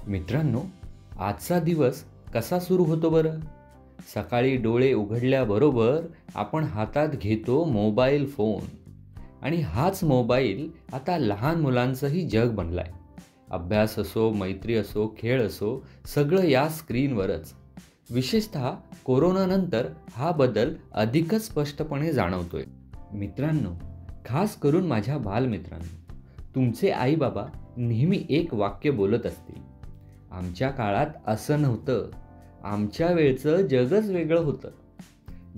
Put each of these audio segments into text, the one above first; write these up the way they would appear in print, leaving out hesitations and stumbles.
मित्रांनो, आजचा दिवस कसा सुरू होतो बरं? सकाळी डोळे उघडल्याबरोबर आपण हातात घेतो मोबाईल फोन आणि हाच मोबाईल आता लहान मुलांचंही जग बनलाय. अभ्यास असो, मैत्री असो, खेळ असो, सगळं या स्क्रीनवरच. विशेषतः कोरोनानंतर हा बदल अधिकच स्पष्टपणे जाणवतोय. मित्रांनो, खास करून माझ्या बालमित्रांनो, तुमचे आई-बाबा नेहमी एक वाक्य बोलत असतील, आमच्या काळात असं नव्हतं, आमच्या वेळचं जगच वेगळं होतं.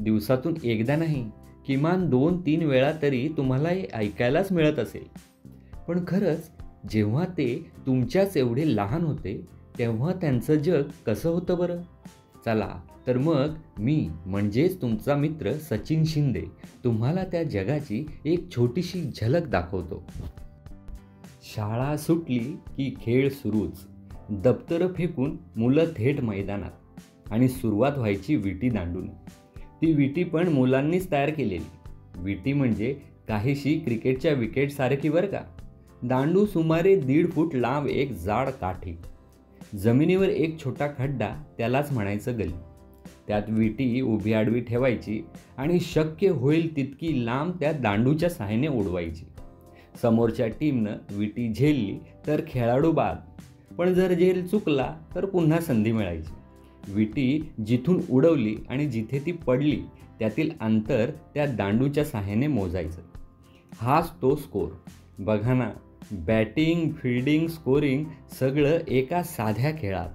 दिवसातून एकदा नाही, किमान 2-3 वेळा तरी तुम्हाला हे ऐकायलाच मिळत असेल. पण खरंच जेव्हा ते तुमच्याच एवढे लहान होते, तेव्हा त्यांचं जग कसं होतं बरं? चला तर मग मी म्हणजेच तुमचा मित्र सचिन शिंदे तुम्हाला त्या जगाची एक छोटीशी झलक दाखवतो. शाळा सुटली की खेळ सुरूच. दप्तरं फेकून मुलं थेट मैदानात आणि सुरुवात व्हायची विटी दांडून. ती विटी पण मुलांनीच तयार केलेली. विटी म्हणजे काहीशी क्रिकेटच्या विकेटसारखी बरं का. दांडू सुमारे 1.5 फूट लांब, एक जाड काठी. जमिनीवर एक छोटा खड्डा, त्यालाच म्हणायचं गल्ली. त्यात विटी उभी आडवी ठेवायची आणि शक्य होईल तितकी लांब त्या दांडूच्या सहाय्याने उडवायची. समोरच्या टीमनं विटी झेलली तर खेळाडू बाद, पण जर झेल चुकला तर पुन्हा संधी मिळायची. विटी जिथून उडवली आणि जिथे ती पडली त्यातील अंतर त्या दांडूच्या सहाय्याने मोजायचं. हाच तो स्कोर. बघा ना, बॅटिंग, फिल्डिंग, स्कोरिंग सगळं एका साध्या खेळात.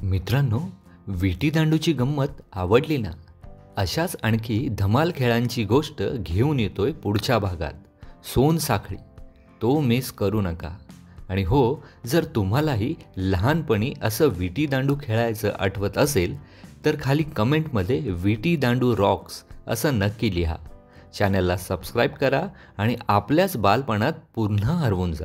मित्रांनो, विटी दांडूची गंमत आवडली ना? अशाच आणखी धमाल खेळांची गोष्ट घेऊन येतोय पुढच्या भागात. सोनसाखळी, तो मिस करू नका. आणि हो, जर तुम्हालाही लहानपणी असं विटी दांडू खेळायचं आठवत असेल तर खाली कमेंटमध्ये विटी दांडू रॉक्स असं नक्की लिहा. चॅनलला सबस्क्राईब करा आणि आपल्याच बालपणात पुन्हा हरवून जा.